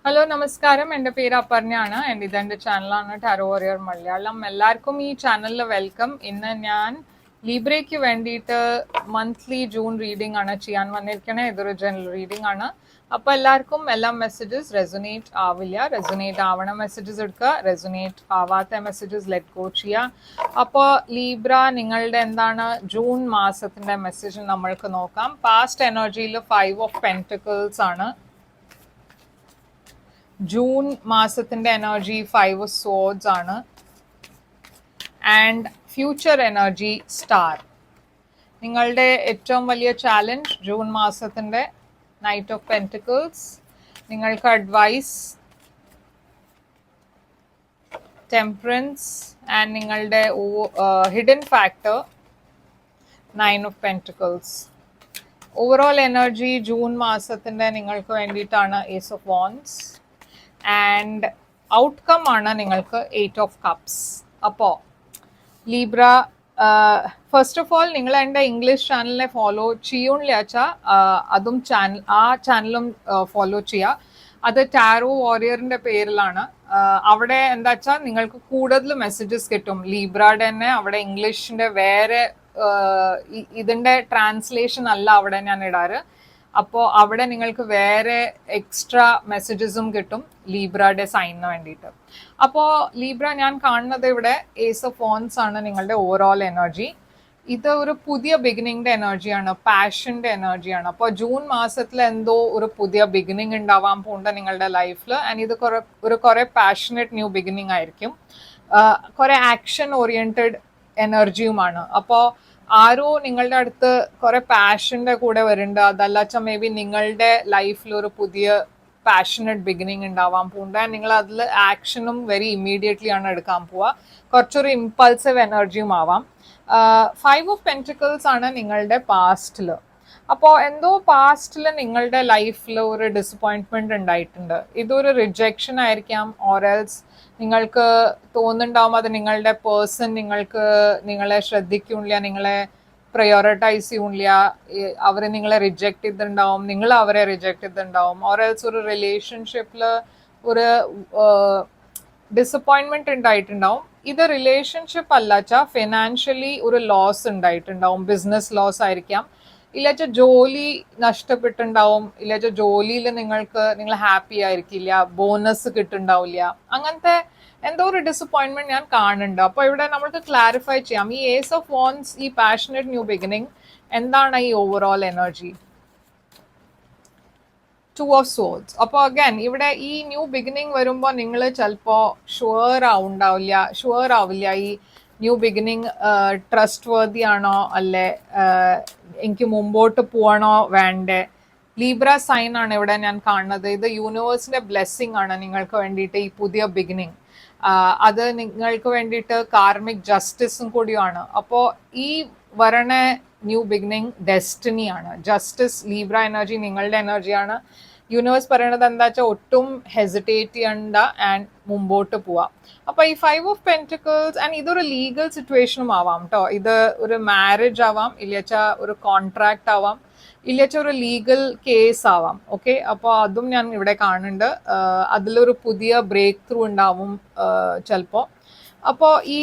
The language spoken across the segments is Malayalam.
ഹലോ നമസ്കാരം, എൻ്റെ പേര് അപർണയാണ്. എൻ്റെ ഇതെൻ്റെ ചാനലാണ് ടാരോ വാരിയർ മലയാളം. എല്ലാവർക്കും ഈ ചാനലിൽ വെൽക്കം. ഇന്ന് ഞാൻ ലീബ്രയ്ക്ക് വേണ്ടിയിട്ട് മന്ത്ലി ജൂൺ റീഡിംഗ് ആണ് ചെയ്യാൻ വന്നിരിക്കണേ. ഇതൊരു ജനറൽ റീഡിംഗ് ആണ്. അപ്പോൾ എല്ലാവർക്കും എല്ലാ മെസ്സേജസ് റെസൊനേറ്റ് ആവില്ല. റെസൊനേറ്റ് ആവണ മെസ്സേജസ് എടുക്കുക, റെസൊനേറ്റ് ആവാത്ത മെസ്സേജസ് ലെറ്റ് ഗോ ചെയ്യുക. അപ്പോൾ ലീബ്ര നിങ്ങളുടെ എന്താണ് ജൂൺ മാസത്തിൻ്റെ മെസ്സേജ് നമ്മൾക്ക് നോക്കാം. പാസ്റ്റ് എനർജിയിൽ 5 ഓഫ് പെൻറ്റക്കിൾസ് ആണ്. ജൂൺ മാസത്തിന്റെ എനർജി 5 ഓഫ് സോർഡ്സ് ആണ്. And future energy star. നിങ്ങളുടെ ഏറ്റവും വലിയ ചാലഞ്ച് ജൂൺ മാസത്തിന്റെ നൈറ്റ് ഓഫ് പെൻറ്റിക്കിൾസ്. നിങ്ങൾക്ക് അഡ്വൈസ് ടെമ്പറൻസ്. ആൻഡ് നിങ്ങളുടെ hidden factor 9 of pentacles. Overall energy June മാസത്തിന്റെ നിങ്ങൾക്ക് വേണ്ടിയിട്ടാണ് ace of wands. And outcome ആണ് നിങ്ങൾക്ക് 8 ഓഫ് കപ്സ്. അപ്പോൾ ലീബ്ര, ഫസ്റ്റ് ഓഫ് ഓൾ നിങ്ങൾ എൻ്റെ ഇംഗ്ലീഷ് ചാനലിനെ ഫോളോ ചെയ്യൂണില്ല വെച്ചാൽ അതും ചാനലും ഫോളോ ചെയ്യുക. അത് ടാരോ വാരിയറിൻ്റെ പേരിലാണ്. അവിടെ എന്താ വെച്ചാൽ നിങ്ങൾക്ക് കൂടുതൽ മെസ്സേജസ് കിട്ടും. ലീബ്രയുടെ തന്നെ അവിടെ ഇംഗ്ലീഷിൻ്റെ വേറെ ഇതിൻ്റെ ട്രാൻസ്ലേഷൻ അല്ല അവിടെ ഞാൻ ഇടാറ്. അപ്പോൾ അവിടെ നിങ്ങൾക്ക് വേറെ എക്സ്ട്രാ മെസ്സേജസും കിട്ടും ലീബ്രയുടെ സൈനിന് വേണ്ടിയിട്ട്. അപ്പോൾ ലീബ്ര ഞാൻ കാണുന്നത് ഇവിടെ ഏസ് ഓഫ് വാൻഡ്സ് ആണ് നിങ്ങളുടെ ഓവറോൾ എനർജി. ഇത് ഒരു പുതിയ ബിഗിനിങ്ങിൻ്റെ എനർജിയാണ്, പാഷൻ്റെ എനർജിയാണ്. അപ്പോൾ ജൂൺ മാസത്തിൽ എന്തോ ഒരു പുതിയ ബിഗിനിങ് ഉണ്ടാവാൻ പോകുന്നുണ്ട് നിങ്ങളുടെ ലൈഫിൽ. ആൻഡ് ഇത് കുറേ പാഷനറ്റ് ന്യൂ ബിഗിനിങ് ആയിരിക്കും. കുറേ ആക്ഷൻ ഓറിയൻറ്റഡ് എനർജിയുമാണ്. അപ്പോൾ ആരോ നിങ്ങളുടെ അടുത്ത് കുറെ പാഷന്റെ കൂടെ വരുന്നുണ്ട്. അതല്ലാച്ച മേ ബി നിങ്ങളുടെ ലൈഫിൽ ഒരു പുതിയ പാഷനറ്റ് ബിഗിനിങ് ഉണ്ടാവാൻ പോകുന്നുണ്ട്. നിങ്ങൾ അതിൽ ആക്ഷനും വെരി ഇമ്മീഡിയറ്റ്ലി ആണ് എടുക്കാൻ പോവുക. കുറച്ചൊരു ഇമ്പൾസീവ് എനർജിയും ആവാം. 5 ഓഫ് പെൻറ്റിക്കിൾസ് ആണ് നിങ്ങളുടെ പാസ്റ്റിൽ. അപ്പോൾ എന്തോ പാസ്റ്റിൽ നിങ്ങളുടെ ലൈഫിൽ ഒരു ഡിസപ്പോയിൻറ്റ്മെന്റ് ഉണ്ടായിട്ടുണ്ട്. ഇതൊരു റിജക്ഷൻ ആയിരിക്കാം, ഓറൽസ് നിങ്ങൾക്ക് തോന്നുന്നുണ്ടാവും അത് നിങ്ങളുടെ പേഴ്സൺ നിങ്ങളെ ശ്രദ്ധിക്കുന്നില്ല, നിങ്ങളെ പ്രയോറിറ്റൈസ് ചെയ്യൂല, അവർ നിങ്ങളെ റിജക്റ്റ് ചെയ്തിട്ടുണ്ടാവും, നിങ്ങൾ അവരെ റിജക്റ്റ് ചെയ്തിട്ടുണ്ടാവും. ഓറൽസ് ഒരു റിലേഷൻഷിപ്പിൽ ഒരു ഡിസപ്പോയിൻമെന്റ് ഉണ്ടായിട്ടുണ്ടാവും. ഇത് റിലേഷൻഷിപ്പ് അല്ലാച്ച ഫിനാൻഷ്യലി ഒരു ലോസ് ഉണ്ടായിട്ടുണ്ടാവും. ബിസിനസ് ലോസ് ആയിരിക്കാം, ഇല്ലാച്ച ജോലി നഷ്ടപ്പെട്ടുണ്ടാവും, ഇല്ലാച്ച ജോലിയിൽ നിങ്ങൾ ഹാപ്പി ആയിരിക്കില്ല, ബോണസ് കിട്ടുന്നുണ്ടാവില്ല. അങ്ങനത്തെ എന്തോ ഒരു ഡിസപ്പോയിൻമെന്റ് ഞാൻ കാണുന്നുണ്ട്. അപ്പോൾ ഇവിടെ നമ്മൾക്ക് ക്ലാരിഫൈ ചെയ്യാം ഈ ഏസ് ഓഫ് വാൻഡ്സ്, ഈ പാഷനറ്റ് ന്യൂ ബിഗിനിങ് എന്താണ് ഈ ഓവറോൾ എനർജി. 2 of swords. അപ്പോൾ അഗൈൻ ഇവിടെ ഈ ന്യൂ ബിഗിനിങ് വരുമ്പോൾ നിങ്ങൾ ചിലപ്പോൾ ഷുവർ ആവില്ല ഈ ന്യൂ ബിഗിനിങ് ട്രസ്റ്റ് വർത്തി ആണോ, അല്ലെ എനിക്ക് മുമ്പോട്ട് പോകണോ വേണ്ടേ. ലീബ്ര സൈൻ ആണ് ഇവിടെ ഞാൻ കാണുന്നത്. ഇത് യൂണിവേഴ്സിന്റെ ബ്ലെസ്സിങ് ആണ് നിങ്ങൾക്ക് വേണ്ടിയിട്ട് ഈ പുതിയ ബിഗിനിങ്. അത് നിങ്ങൾക്ക് വേണ്ടിയിട്ട് കാർമിക് ജസ്റ്റിസും കൂടിയാണ്. അപ്പോൾ ഈ വരണ ന്യൂ ബിഗിനിങ് ഡെസ്റ്റിനി ആണ്. ജസ്റ്റിസ് ലീബ്ര എനർജി നിങ്ങളുടെ എനർജിയാണ്. യൂണിവേഴ്സ് പറയണത് എന്താ വെച്ചാൽ ഒട്ടും ഹെസിറ്റേറ്റ് ചെയ്യണ്ട ആൻഡ് മുമ്പോട്ട് പോവാം. അപ്പോൾ ഈ 5 ഓഫ് പെൻറ്റിക്കിൾസ്, ആൻഡ് ഇതൊരു ലീഗൽ സിറ്റുവേഷനും ആവാം കേട്ടോ. ഇത് ഒരു മാരേജ് ആവാം, ഇല്ലച്ച ഒരു കോൺട്രാക്ട് ആവാം, ഇല്ലച്ച ഒരു ലീഗൽ കേസ് ആവാം. ഓക്കെ, അപ്പോൾ അതും ഞാൻ ഇവിടെ കാണുന്നുണ്ട്. അതിലൊരു പുതിയ ബ്രേക്ക് ത്രൂ ഉണ്ടാവും ചിലപ്പോൾ. അപ്പോൾ ഈ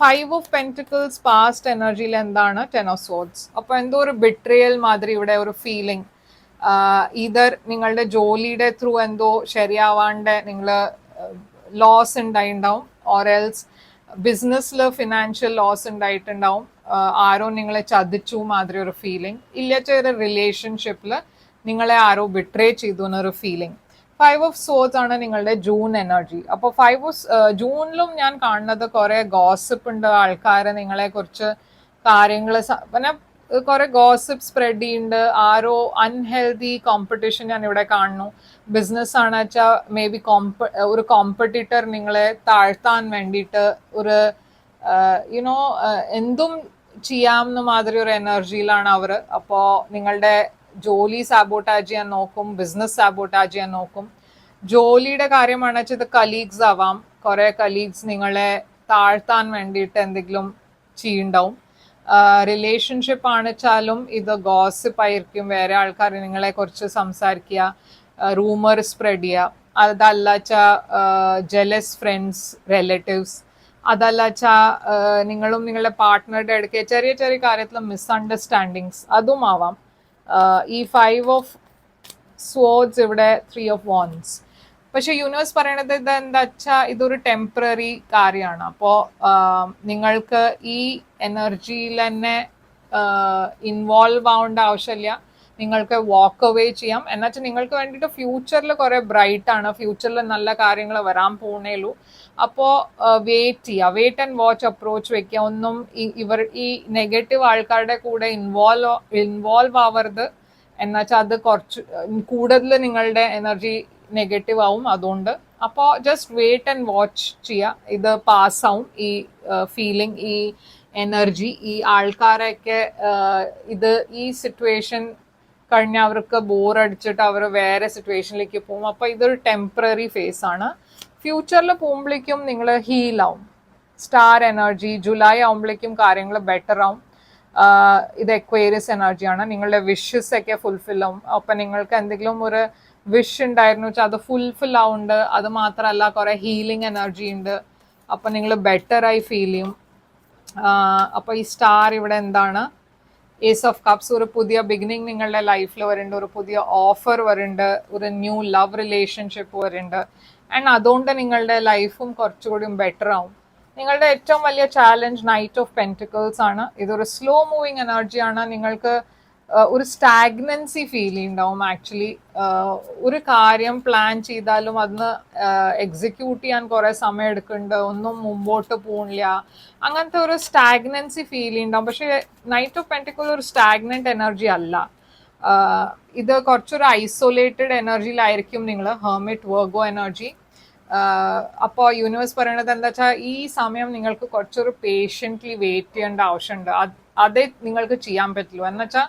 5 ഓഫ് പെൻറ്റിക്കിൾസ് പാസ്റ്റ് എനർജിയിൽ എന്താണ് 10 ഓഫ് സോർഡ്സ്. അപ്പോൾ എന്തോ ഒരു ബിട്രയൽ മാതിരി ഇവിടെ ഒരു ഫീലിംഗ്. ഇതർ നിങ്ങളുടെ ജോലിയുടെ ത്രൂ എന്തോ ശരിയാവാണ്ട് നിങ്ങൾ ലോസ് ഉണ്ടായിട്ടുണ്ടാവും, ഓർ എൽസ് ബിസിനസ്സിൽ ഫിനാൻഷ്യൽ ലോസ് ഉണ്ടായിട്ടുണ്ടാവും. ആരോ നിങ്ങളെ ചതിച്ചു മാതിരി ഒരു ഫീലിംഗ്, ഇല്ലച്ച ഒരു റിലേഷൻഷിപ്പിൽ നിങ്ങളെ ആരോ ബിട്രേ ചെയ്തു എന്നൊരു ഫീലിംഗ്. 5 ഓഫ് സോർഡ്സ് ആണ് നിങ്ങളുടെ ജൂൺ എനർജി. അപ്പോൾ 5 ഓഫ് ജൂണിലും ഞാൻ കാണുന്നത് കുറെ ഗോസിപ്പ് ഉണ്ട്. ആൾക്കാർ നിങ്ങളെ കുറിച്ച് കാര്യങ്ങൾ പിന്നെ കുറെ ഗോസിപ്പ് സ്പ്രെഡ് ചെയ്യുന്നുണ്ട്. ആരോ അൺഹെൽതി കോമ്പറ്റീഷൻ ഞാൻ ഇവിടെ കാണുന്നു. ബിസിനസ് ആണ് വെച്ചാൽ മേ ബി ഒരു കോമ്പറ്റീറ്റർ നിങ്ങളെ താഴ്ത്താൻ വേണ്ടിയിട്ട് ഒരു യുനോ എന്തും ചെയ്യാവുന്ന മാതിരി ഒരു എനർജിയിലാണ് അവർ. അപ്പോൾ നിങ്ങളുടെ ജോലി സാബോട്ടാജ് ചെയ്യാൻ നോക്കും, ബിസിനസ് സാബോട്ടാജ് ചെയ്യാൻ നോക്കും. ജോലിയുടെ കാര്യമാണ് വെച്ചാൽ ഇത് കലീഗ്സ് ആവാം. കുറെ കലീഗ്സ് നിങ്ങളെ താഴ്ത്താൻ വേണ്ടിയിട്ട് എന്തെങ്കിലും ചെയ്യുന്നുണ്ടാവും. റിലേഷൻഷിപ്പ് ആണെച്ചാലും ഇത് ഗോസിപ്പ് ആയിരിക്കും. വേറെ ആൾക്കാർ നിങ്ങളെ കുറിച്ച് സംസാരിക്കുക, റൂമർ സ്പ്രെഡ് ചെയ്യുക. അതല്ലാച്ച ജെലസ് ഫ്രണ്ട്സ്, റിലേറ്റീവ്സ്, അതല്ലാച്ച നിങ്ങളും നിങ്ങളുടെ പാർട്ട്ണറുടെ ഇടയ്ക്ക് ചെറിയ ചെറിയ കാര്യത്തിൽ മിസ്അണ്ടർസ്റ്റാൻഡിങ്സ്, അതും ആവാം. ഈ 5 ഓഫ് സ്വേർഡ്സ് ഇവിടെ 3 ഓഫ് വാൻഡ്സ്. പക്ഷെ യൂണിവേഴ്സ് പറയണത് ഇത് എന്താ വെച്ചാൽ ഇതൊരു ടെമ്പററി കാര്യമാണ്. അപ്പോൾ നിങ്ങൾക്ക് ഈ എനർജിയിൽ തന്നെ ഇൻവോൾവ് ആവേണ്ട ആവശ്യമില്ല. നിങ്ങൾക്ക് വാക്ക് അവേ ചെയ്യാം. എന്നുവെച്ചാൽ നിങ്ങൾക്ക് വേണ്ടിയിട്ട് ഫ്യൂച്ചറിൽ കുറെ ബ്രൈറ്റ് ആണ്, ഫ്യൂച്ചറിൽ നല്ല കാര്യങ്ങൾ വരാൻ പോണേലൂ. അപ്പോൾ വെയിറ്റ് ചെയ്യുക, വെയിറ്റ് ആൻഡ് വാച്ച് അപ്രോച്ച് വെക്കുക. ഒന്നും ഈ നെഗറ്റീവ് ആൾക്കാരുടെ കൂടെ ഇൻവോൾവ് ആവരുത്. എന്നുവെച്ചാൽ അത് കുറച്ച് കൂടുതൽ നിങ്ങളുടെ എനർജി നെഗറ്റീവ് ആവും. അതുകൊണ്ട് അപ്പോൾ ജസ്റ്റ് വെയിറ്റ് ആൻഡ് വാച്ച് ചെയ്യുക. ഇത് പാസ്സാവും, ഈ ഫീലിംഗ്, ഈ എനർജി. ഈ ആൾക്കാരൊക്കെ ഇത് ഈ സിറ്റുവേഷൻ കഴിഞ്ഞ അവർക്ക് ബോറടിച്ചിട്ട് അവർ വേറെ സിറ്റുവേഷനിലേക്ക് പോകും. അപ്പോൾ ഇതൊരു ടെമ്പററി ഫേസ് ആണ്. ഫ്യൂച്ചറിൽ പോകുമ്പോഴേക്കും നിങ്ങൾ ഹീലാവും. സ്റ്റാർ എനർജി ജൂലൈ ആവുമ്പോഴേക്കും കാര്യങ്ങൾ ബെറ്റർ ആവും. ഇത് എക്വേറിയസ് എനർജിയാണ്. നിങ്ങളുടെ വിഷസ് ഒക്കെ ഫുൾഫിൽ ആവും. അപ്പം നിങ്ങൾക്ക് എന്തെങ്കിലും ഒരു വിഷ് ഉണ്ടായിരുന്നു വെച്ചാൽ അത് ഫുൾഫിൽ ആവുന്നുണ്ട്. അത് മാത്രമല്ല കുറെ ഹീലിംഗ് എനർജി ഉണ്ട്. അപ്പം നിങ്ങൾ ബെറ്ററായി ഫീൽ ചെയ്യും. അപ്പോൾ ഈ സ്റ്റാർ ഇവിടെ എന്താണ്? Ace of cups. ഒരു പുതിയ ബിഗിനിങ് നിങ്ങളുടെ ലൈഫിൽ വരുന്നുണ്ട്, ഒരു പുതിയ ഓഫർ വരുന്നുണ്ട്, ഒരു ന്യൂ ലവ് റിലേഷൻഷിപ്പ് വരുന്നുണ്ട്. ആൻഡ് അതുകൊണ്ട് നിങ്ങളുടെ ലൈഫും കുറച്ചുകൂടി ബെറ്റർ ആവും. നിങ്ങളുടെ ഏറ്റവും വലിയ ചാലഞ്ച് നൈറ്റ് ഓഫ് പെന്റിക്കിൾസ് ആണ്. ഇതൊരു സ്ലോ മൂവിങ് എനർജിയാണ്. നിങ്ങൾക്ക് ഒരു സ്റ്റാഗ്നൻസി ഫീൽ ഉണ്ടാവും. ആക്ച്വലി ഒരു കാര്യം പ്ലാൻ ചെയ്താലും അതിന് എക്സിക്യൂട്ട് ചെയ്യാൻ കുറെ സമയം എടുക്കുന്നുണ്ട്, ഒന്നും മുമ്പോട്ട് പോണില്ല, അങ്ങനത്തെ ഒരു സ്റ്റാഗ്നൻസി ഫീൽ ഉണ്ടാവും. പക്ഷെ നൈറ്റ് ഓഫ് പെന്റിക്കിൾ ഒരു സ്റ്റാഗ്നന്റ് എനർജി അല്ല. ഇത് കുറച്ചൊരു ഐസൊലേറ്റഡ് എനർജിയിലായിരിക്കും നിങ്ങൾ. Hermit, Virgo energy. അപ്പോൾ യൂണിവേഴ്സ് പറയണത് എന്താ വെച്ചാൽ ഈ സമയം നിങ്ങൾക്ക് കുറച്ചൊരു പേഷ്യൻ്റ്ലി വെയിറ്റ് ചെയ്യേണ്ട ആവശ്യമുണ്ട്. അതേ നിങ്ങൾക്ക് ചെയ്യാൻ പറ്റുള്ളൂ. എന്നുവെച്ചാൽ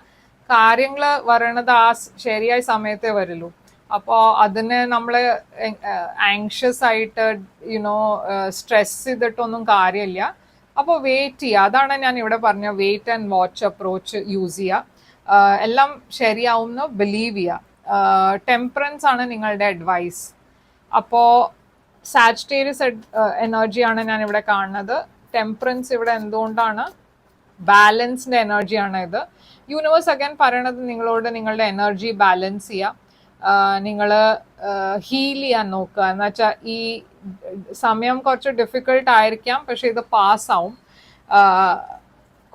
കാര്യങ്ങൾ വരണത് ആ ശരിയായ സമയത്തേ വരുള്ളൂ. അപ്പോൾ അതിന് നമ്മൾ ആങ്ഷ്യസ് ആയിട്ട് സ്ട്രെസ് ചെയ്തിട്ടൊന്നും കാര്യമില്ല. അപ്പോൾ വെയിറ്റ് ചെയ്യുക. അതാണ് ഞാൻ ഇവിടെ പറഞ്ഞ wait and watch approach use ചെയ്യുക. എല്ലാം ശരിയാവും എന്ന് ബിലീവ് ചെയ്യുക. ടെമ്പറൻസ് ആണ് നിങ്ങളുടെ അഡ്വൈസ്. അപ്പോൾ സാജിറ്റേറിയസ് എനർജിയാണ് ഞാൻ ഇവിടെ കാണുന്നത്. ടെമ്പറൻസ് ഇവിടെ എന്തുകൊണ്ടാണ്? ബാലൻസിന്റെ എനർജിയാണ് ഇത്. യൂണിവേഴ്സ് അഗൈൻ പറയണത് നിങ്ങളോട് നിങ്ങളുടെ എനർജി ബാലൻസ് ചെയ്യുക, നിങ്ങൾ ഹീൽ ചെയ്യാൻ നോക്കുക. എന്ന് വെച്ചാൽ ഈ സമയം കുറച്ച് ഡിഫിക്കൽട്ട് ആയിരിക്കാം, പക്ഷെ ഇത് പാസ്സാവും.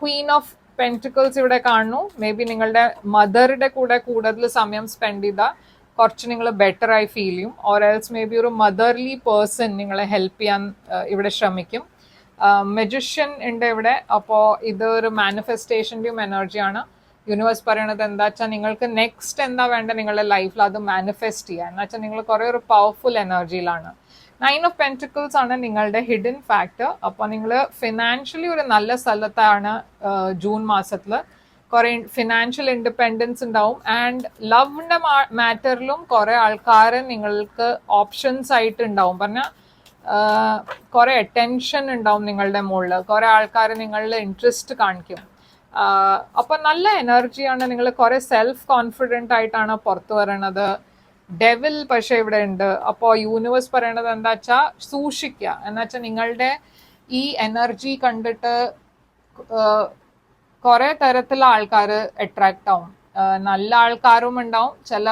ക്വീൻ ഓഫ് പെന്റിക്കിൾസ് ഇവിടെ കാണുന്നു. മേ ബി നിങ്ങളുടെ മദറുടെ കൂടെ കൂടുതൽ സമയം സ്പെൻഡ് ചെയ്താൽ കുറച്ച് നിങ്ങൾ ബെറ്ററായി ഫീൽ ചെയ്യും. ഓർ എൽസ് മേ ബി ഒരു മദർലി പേഴ്സൺ നിങ്ങളെ ഹെൽപ്പ് ചെയ്യാൻ ഇവിടെ ശ്രമിക്കും. മെജിഷ്യൻ ഉണ്ട് ഇവിടെ. അപ്പോൾ ഇത് ഒരു മാനിഫെസ്റ്റേഷൻ്റെയും എനർജിയാണ്. യൂണിവേഴ്സ് പറയണത് എന്താ വെച്ചാൽ നിങ്ങൾക്ക് നെക്സ്റ്റ് എന്താ വേണ്ട നിങ്ങളുടെ ലൈഫിൽ അത് മാനിഫെസ്റ്റ് ചെയ്യുക. എന്ന് വെച്ചാൽ നിങ്ങൾ കുറേ ഒരു പവർഫുൾ എനർജിയിലാണ്. 9 ഓഫ് പെന്റിക്കിൾസ് ആണ് നിങ്ങളുടെ ഹിഡൻ ഫാക്ടർ. അപ്പോൾ നിങ്ങൾ ഫിനാൻഷ്യലി ഒരു നല്ല സ്ഥലത്താണ് ജൂൺ മാസത്തിൽ. കുറെ ഫിനാൻഷ്യൽ ഇൻഡിപെൻഡൻസ് ഉണ്ടാവും. ആൻഡ് ലവിന്റെ മാറ്ററിലും കുറെ ആൾക്കാർ നിങ്ങൾക്ക് ഓപ്ഷൻസ് ആയിട്ട് ഉണ്ടാവും. പറഞ്ഞാൽ കുറെ അറ്റൻഷൻ ഉണ്ടാവും നിങ്ങളുടെ മുകളിൽ. കുറെ ആൾക്കാർ നിങ്ങളിൽ ഇൻട്രസ്റ്റ് കാണിക്കും. അപ്പൊ നല്ല എനർജിയാണ്. നിങ്ങൾ കുറെ സെൽഫ് കോൺഫിഡന്റ് ആയിട്ടാണ് പുറത്തു വരണത്. ഡെവിൽ പക്ഷെ ഇവിടെ ഉണ്ട്. അപ്പോൾ യൂണിവേഴ്സ് പറയണത് എന്താ വെച്ചാൽ സൂക്ഷിക്കുക. എന്നുവെച്ചാൽ നിങ്ങളുടെ ഈ എനർജി കണ്ടിട്ട് കുറെ തരത്തിലുള്ള ആൾക്കാർ അട്രാക്ട് ആവും. നല്ല ആൾക്കാരും ഉണ്ടാവും. ചില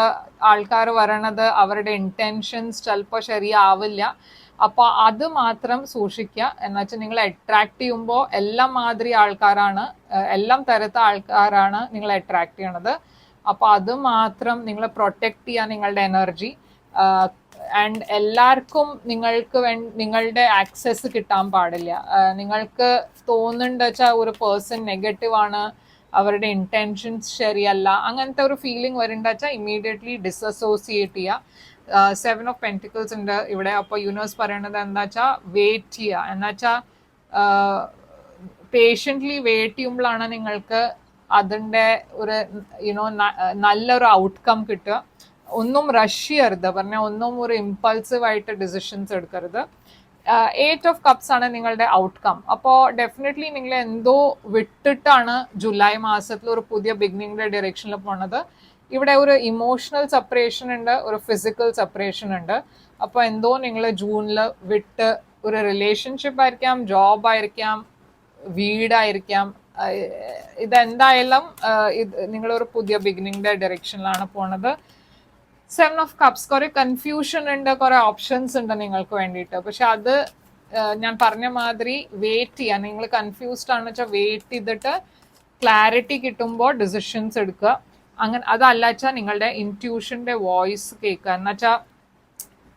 ആൾക്കാർ വരണത് അവരുടെ ഇന്റൻഷൻസ് ചിലപ്പോൾ ശരിയാവില്ല. അപ്പൊ അത് മാത്രം സൂക്ഷിക്കുക. എന്നുവെച്ചാൽ നിങ്ങൾ അട്രാക്ട് ചെയ്യുമ്പോൾ എല്ലാം മാതിരി ആൾക്കാരാണ്, എല്ലാം തരത്തെ ആൾക്കാരാണ് നിങ്ങൾ അട്രാക്ട് ചെയ്യണത്. അപ്പൊ അത് മാത്രം നിങ്ങൾ പ്രൊട്ടക്ട് ചെയ്യുക നിങ്ങളുടെ എനർജി. ആൻഡ് എല്ലാവർക്കും നിങ്ങളുടെ ആക്സസ് കിട്ടാൻ പാടില്ല. നിങ്ങൾക്ക് തോന്നുന്നുണ്ട് വെച്ചാൽ ഒരു പേഴ്സൺ നെഗറ്റീവ് ആണ്, അവരുടെ ഇന്റൻഷൻസ് ശരിയല്ല, അങ്ങനത്തെ ഒരു ഫീലിംഗ് വരുന്നുണ്ട് വെച്ചാൽ ഇമ്മീഡിയറ്റ്ലി ഡിസസോസിയേറ്റ് ചെയ്യുക. 7 ഓഫ് പെന്റിക്കിൾസ് ഉണ്ട് ഇവിടെ. അപ്പോൾ യൂണിവേഴ്സ് പറയണത് എന്താ വെച്ചാൽ വെയിറ്റ് ചെയ്യുക. എന്നുവെച്ചാൽ പേഷ്യൻ്റ്ലി വെയിറ്റ് ചെയ്യുമ്പോഴാണ് നിങ്ങൾക്ക് അതിൻ്റെ ഒരു നല്ലൊരു ഔട്ട്കം കിട്ടുക. ഒന്നും റഷ് ചെയ്യരുത്. പറഞ്ഞാൽ ഒന്നും ഒരു ഇമ്പൾസീവ് ആയിട്ട് ഡിസിഷൻസ് എടുക്കരുത്. 8 ഓഫ് കപ്സ് ആണ് നിങ്ങളുടെ ഔട്ട്കം. അപ്പോൾ ഡെഫിനറ്റ്ലി നിങ്ങൾ എന്തോ വിട്ടിട്ടാണ് ജൂലൈ മാസത്തിൽ ഒരു പുതിയ ബിഗിനിങ്ങിന്റെ ഡയറക്ഷനിൽ പോണത്. ഇവിടെ ഒരു ഇമോഷണൽ സെപ്പറേഷൻ ഉണ്ട്, ഒരു ഫിസിക്കൽ സെപ്പറേഷൻ ഉണ്ട്. അപ്പോൾ എന്തോ നിങ്ങൾ ജൂണിൽ വിട്ട് ഒരു റിലേഷൻഷിപ്പ് ആയിരിക്കാം, ജോബ് ആയിരിക്കാം, വീടായിരിക്കാം, ഇതെന്തായാലും ഇത് നിങ്ങളൊരു പുതിയ ബിഗിനിങ്ങിന്റെ ഡയറക്ഷനിലാണ് പോണത്. 7 ഓഫ് കപ്സ്, കുറെ കൺഫ്യൂഷൻ ഉണ്ട്, കുറെ ഓപ്ഷൻസ് ഉണ്ട് നിങ്ങൾക്ക് വേണ്ടിയിട്ട്. പക്ഷെ അത് ഞാൻ പറഞ്ഞ മാതിരി വെയിറ്റ് ചെയ്യാൻ, നിങ്ങൾ കൺഫ്യൂസ്ഡ് ആണെന്ന് വെച്ചാൽ വെയിറ്റ് ചെയ്തിട്ട് ക്ലാരിറ്റി കിട്ടുമ്പോൾ ഡിസിഷൻസ് എടുക്കുക. അങ്ങനെ അതല്ല വെച്ചാൽ നിങ്ങളുടെ ഇൻറ്റ്യൂഷന്റെ വോയിസ് കേൾക്കുക. എന്നുവെച്ചാൽ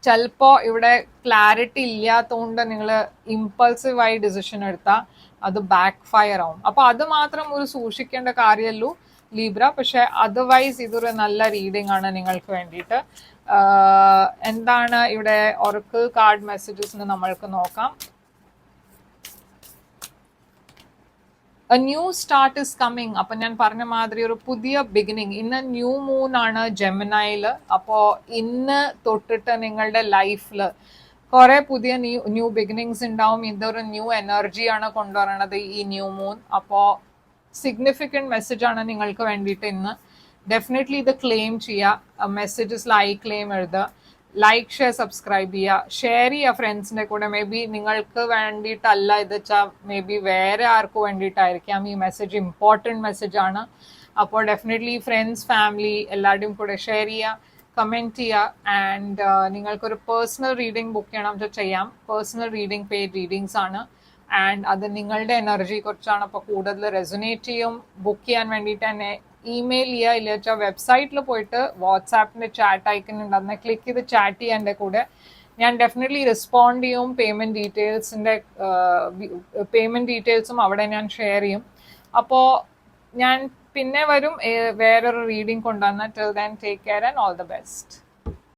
ചിലപ്പോൾ ഇവിടെ ക്ലാരിറ്റി ഇല്ലാത്തതുകൊണ്ട് നിങ്ങൾ ഇമ്പൾസീവായി ഡിസിഷൻ എടുത്താൽ അത് ബാക്ക് ഫയർ ആവും. അപ്പോൾ അത് മാത്രം ഒരു സൂക്ഷിക്കേണ്ട കാര്യമല്ലൂ ലീബ്ര. പക്ഷെ അതർവൈസ് ഇതൊരു നല്ല റീഡിംഗ് ആണ് നിങ്ങൾക്ക് വേണ്ടിയിട്ട്. എന്താണ് ഇവിടെ ഒറക്കിൾ കാർഡ് മെസ്സേജസ് നമ്മൾക്ക് നോക്കാം. A new start is coming. അപ്പൊ ഞാൻ പറഞ്ഞ മാതിരി ഒരു പുതിയ ബിഗിനിങ്. ഇന്ന് ന്യൂ മൂൺ ആണ് ജെമിനൈയില്. അപ്പോ ഇന്ന് തൊട്ടിട്ട് നിങ്ങളുടെ ലൈഫിൽ കുറെ പുതിയ ന്യൂ ബിഗിനിങ്സ് ഉണ്ടാവും. ഇതൊരു ന്യൂ എനർജിയാണ് കൊണ്ടുവരണത് ഈ ന്യൂ മൂൺ. അപ്പോൾ സിഗ്നിഫിക്കൻറ്റ് മെസ്സേജ് ആണ് നിങ്ങൾക്ക് വേണ്ടിയിട്ട് ഇന്ന്. ഡെഫിനറ്റ്ലി ഇത് ക്ലെയിം ചെയ്യുക. മെസ്സേജസിൽ ഐ ക്ലെയിം എഴുതുക, ലൈക്ക് ഷെയർ സബ്സ്ക്രൈബ് ചെയ്യുക, ഷെയർ ചെയ്യുക ഫ്രണ്ട്സിൻ്റെ കൂടെ. മേ ബി നിങ്ങൾക്ക് വേണ്ടിയിട്ടല്ല ഇത് വെച്ചാൽ മേ ബി വേറെ ആർക്കും വേണ്ടിയിട്ടായിരിക്കാം ഈ മെസ്സേജ്. ഇമ്പോർട്ടൻറ്റ് മെസ്സേജ് ആണ്. അപ്പോൾ ഡെഫിനറ്റ്ലി ഫ്രണ്ട്സ്, ഫാമിലി എല്ലാവരുടെയും കൂടെ ഷെയർ ചെയ്യുക, കമൻറ്റ് ചെയ്യുക. ആൻഡ് നിങ്ങൾക്കൊരു പേഴ്സണൽ റീഡിംഗ് ബുക്ക് ചെയ്യണം വെച്ചാൽ ചെയ്യാം. പേഴ്സണൽ റീഡിംഗ് പെയ്ഡ് റീഡിങ്സ് ആണ്. ആൻഡ് അത് നിങ്ങളുടെ എനർജി കുറിച്ചാണ്. അപ്പോൾ കൂടുതൽ റെസൊനേറ്റ് ചെയ്യും. ബുക്ക് ചെയ്യാൻ വേണ്ടിയിട്ട് തന്നെ ഇമെയിൽ ചെയ്യുക, ഇല്ല വെച്ചാൽ വെബ്സൈറ്റിൽ പോയിട്ട് വാട്സാപ്പിൻ്റെ ചാറ്റ് ഐക്കൺ ഉണ്ട്, അതിനെ ക്ലിക്ക് ചെയ്ത് ചാറ്റ് ചെയ്യാൻ എൻ്റെ കൂടെ. ഞാൻ ഡെഫിനറ്റ്ലി റെസ്പോണ്ട് ചെയ്യും. പേയ്മെൻറ്റ് ഡീറ്റെയിൽസും അവിടെ ഞാൻ ഷെയർ ചെയ്യും. അപ്പോൾ ഞാൻ പിന്നെ വരും വേറൊരു റീഡിംഗ് കൊണ്ടുവന്നാൽ. Till then take care and all the best.